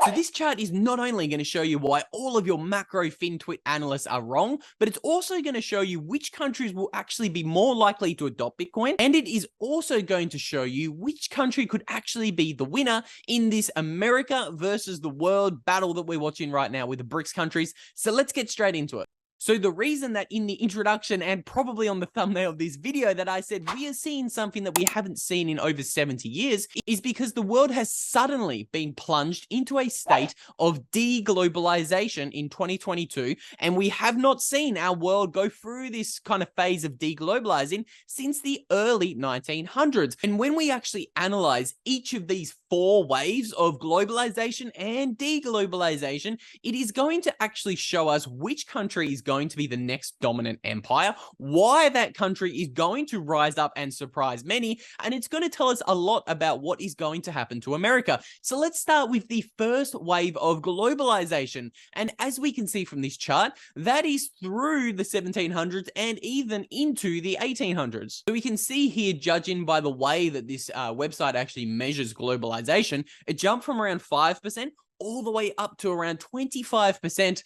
So this chart is not only going to show you why all of your macro FinTwit analysts are wrong, but it's also going to show you which countries will actually be more likely to adopt Bitcoin. And it is also going to show you which country could actually be the winner in this America versus the world battle that we're watching right now with the BRICS countries. So let's get straight into it. So the reason that in the introduction and probably on the thumbnail of this video that I said we are seeing something that we haven't seen in over 70 years is because the world has suddenly been plunged into a state of deglobalization in 2022, and we have not seen our world go through this kind of phase of deglobalizing since the early 1900s. And when we actually analyze each of these four waves of globalization and deglobalization, it is going to actually show us which country is going to be the next dominant empire, why that country is going to rise up and surprise many, and it's going to tell us a lot about what is going to happen to America. So let's start with the first wave of globalization. And as we can see from this chart, that is through the 1700s and even into the 1800s. So we can see here, judging by the way that this website actually measures globalization, it jumped from around 5% all the way up to around 25%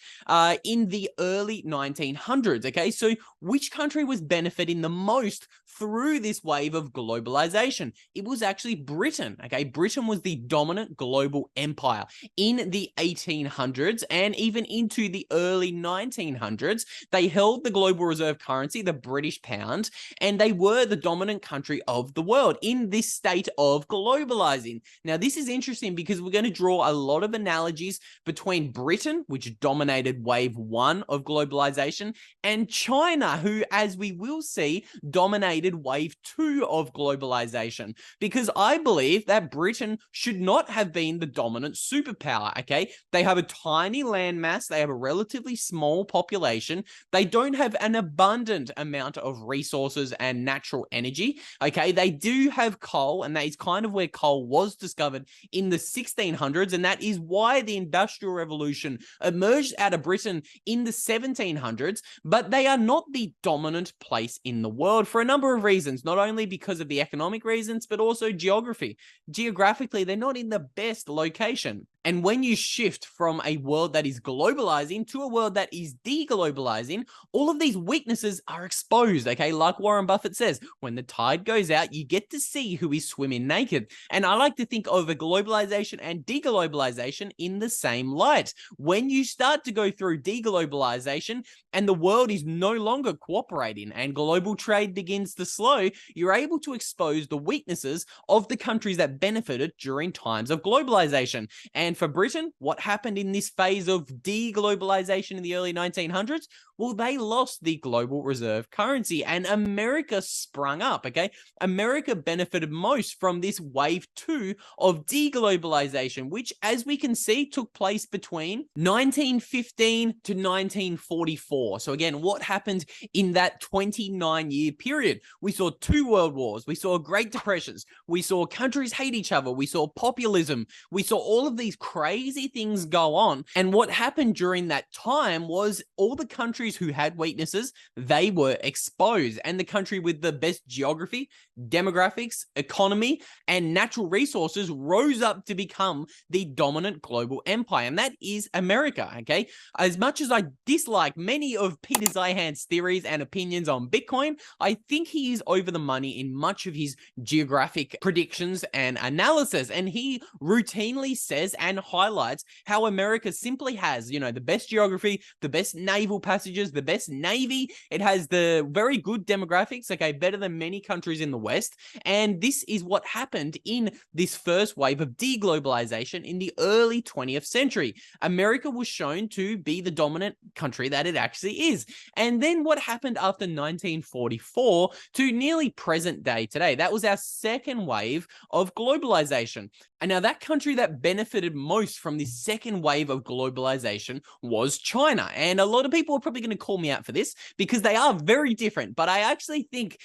in the early 1900s, okay? So which country was benefiting the most through this wave of globalization? It was actually Britain, okay? Britain was the dominant global empire in the 1800s and even into the early 1900s. They held the global reserve currency, the British pound, and they were the dominant country of the world in this state of globalizing. Now, this is interesting because we're going to draw a lot of analogies between Britain, which dominated wave one of globalization, and China, who, as we will see, dominated wave two of globalization. Because I believe that Britain should not have been the dominant superpower, okay? They have a tiny landmass, they have a relatively small population, they don't have an abundant amount of resources and natural energy, okay? They do have coal, and that is kind of where coal was discovered in the 1600s, and that is why the Industrial Revolution emerged out of Britain in the 1700s, but they are not the dominant place in the world for a number of reasons, not only because of the economic reasons, but also geography. Geographically, they're not in the best location. And when you shift from a world that is globalizing to a world that is deglobalizing, all of these weaknesses are exposed, okay? Like Warren Buffett says, when the tide goes out, you get to see who is swimming naked. And I like to think of a globalization and deglobalization in the same light. When you start to go through deglobalization and the world is no longer cooperating and global trade begins to slow, you're able to expose the weaknesses of the countries that benefited during times of globalization. And for Britain, what happened in this phase of deglobalization in the early 1900s? Well, they lost the global reserve currency and America sprung up, okay? America benefited most from this wave two of deglobalization, which, as we can see, took place between 1915 to 1944. So again, what happened in that 29-year period? We saw two world wars, we saw Great Depressions, we saw countries hate each other, we saw populism, we saw all of these crazy things go on. And what happened during that time was all the countries who had weaknesses, they were exposed, and the country with the best geography, demographics, economy, and natural resources rose up to become the dominant global empire, and that is America, okay? As much as I dislike many of Peter Zeihan's theories and opinions on Bitcoin, I think he is over the money in much of his geographic predictions and analysis, and he routinely says and highlights how America simply has, you know, the best geography, the best naval passages, the best navy, it has the very good demographics, okay, better than many countries in the West, and this is what happened in this first wave of deglobalization in the early 20th century. America was shown to be the dominant country that it actually is. And then what happened after 1944 to nearly present day today? That was our second wave of globalization. And now that country that benefited most from this second wave of globalization was China. And a lot of people are probably going to call me out for this because they are very different. But I actually think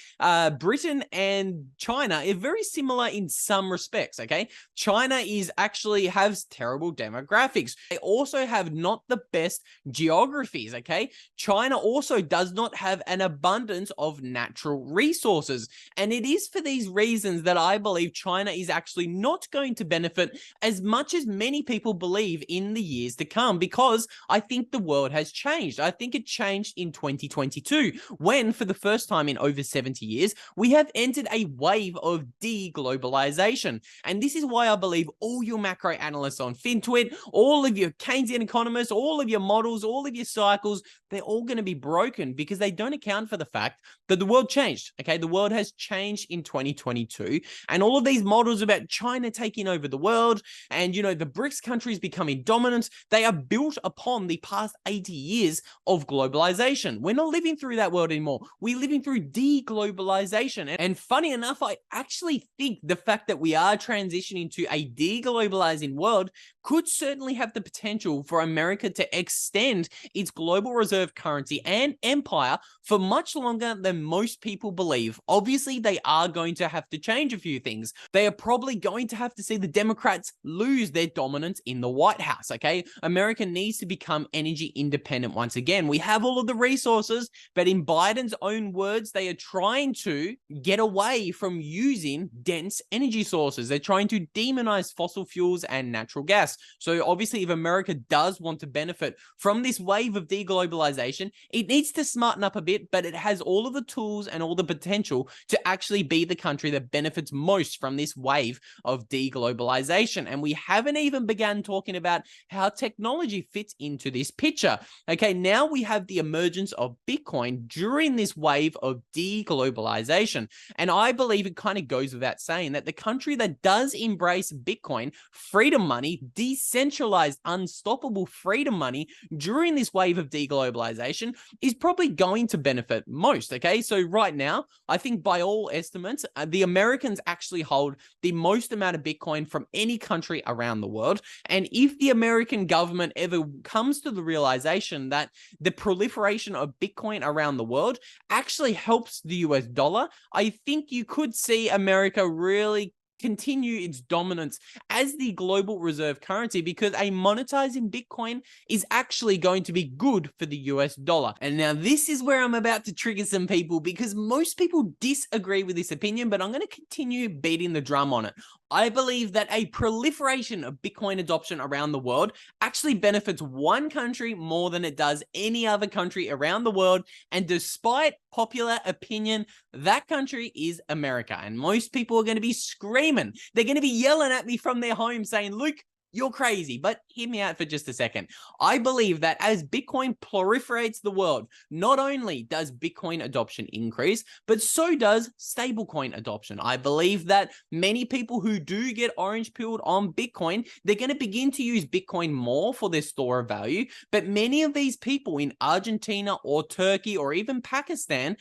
Britain and China are very similar in some respects, okay? China has terrible demographics. They also have not the best geographies, okay? China also does not have an abundance of natural resources. And it is for these reasons that I believe China is actually not going to benefit as much as many people believe in the years to come, because I think the world has changed. I think it changed in 2022 when, for the first time in over 70 years, we have entered a wave of deglobalization. And this is why I believe all your macro analysts on FinTwit, all of your Keynesian economists, all of your models, all of your cycles, they're all going to be broken because they don't account for the fact that the world changed. Okay, the world has changed in 2022, and all of these models about China taking over the world and, you know, the BRICS countries becoming dominant, they are built upon the past 80 years of globalization. We're not living through that world anymore. We're living through deglobalization. And funny enough, I actually think the fact that we are transitioning to a deglobalizing world could certainly have the potential for America to extend its global reserve currency and empire for much longer than most people believe. Obviously, they are going to have to change a few things. They are probably going to have to see the Democrats lose their dominance in the White House, okay? America needs to become energy independent once again. We have all of the resources, but in Biden's own words, they are trying to get away from using dense energy sources. They're trying to demonize fossil fuels and natural gas. So obviously, if America does want to benefit from this wave of deglobalization, it needs to smarten up a bit, but it has all of the tools and all the potential to actually be the country that benefits most from this wave of deglobalization. And we haven't even begun talking about how technology fits into this picture. Okay, now we have the emergence of Bitcoin during this wave of deglobalization. And I believe it kind of goes without saying that the country that does embrace Bitcoin, freedom money, decentralized, unstoppable freedom money during this wave of deglobalization is probably going to benefit most. Okay, so right now, I think by all estimates, the Americans actually hold the most amount of Bitcoin from any country around the world. And if the American government ever comes to the realization that the proliferation of Bitcoin around the world actually helps the US dollar, I think you could see America really continue its dominance as the global reserve currency, because a monetizing Bitcoin is actually going to be good for the US dollar. And now this is where I'm about to trigger some people, because most people disagree with this opinion, but I'm going to continue beating the drum on it. I believe that a proliferation of Bitcoin adoption around the world actually benefits one country more than it does any other country around the world. And despite popular opinion, that country is America. And most people are going to be screaming. They're going to be yelling at me from their home saying, Luke, you're crazy. But hear me out for just a second. I believe that as Bitcoin proliferates the world, not only does Bitcoin adoption increase, but so does stablecoin adoption. I believe that many people who do get orange pilled on Bitcoin, they're going to begin to use Bitcoin more for their store of value. But many of these people in Argentina or Turkey or even Pakistan,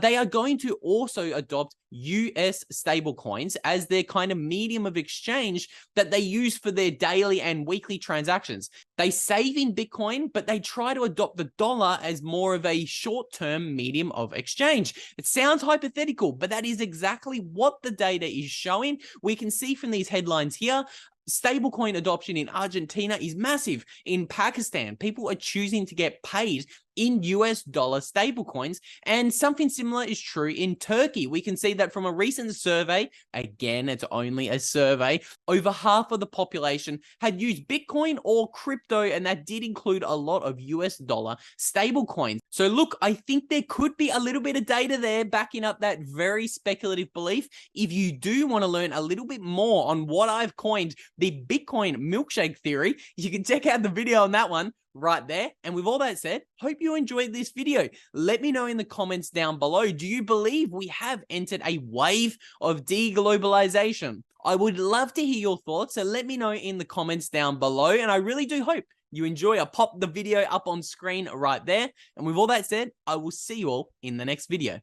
they are going to also adopt US stablecoins as their kind of medium of exchange that they use for their daily and weekly transactions. They save in Bitcoin, but they try to adopt the dollar as more of a short-term medium of exchange. It sounds hypothetical, but that is exactly what the data is showing. We can see from these headlines here, stablecoin adoption in Argentina is massive. In Pakistan, people are choosing to get paid in US dollar stablecoins, and something similar is true in Turkey. We can see that from a recent survey, again, it's only a survey, over half of the population had used Bitcoin or crypto, and that did include a lot of US dollar stablecoins. So look, I think there could be a little bit of data there backing up that very speculative belief. If you do want to learn a little bit more on what I've coined the Bitcoin milkshake theory, you can check out the video on that one right there. And with all that said, hope you enjoyed this video. Let me know in the comments down below, do you believe we have entered a wave of deglobalization? I would love to hear your thoughts, so let me know in the comments down below, and I really do hope you enjoy. I'll pop the video up on screen right there. And with all that said, I will see you all in the next video.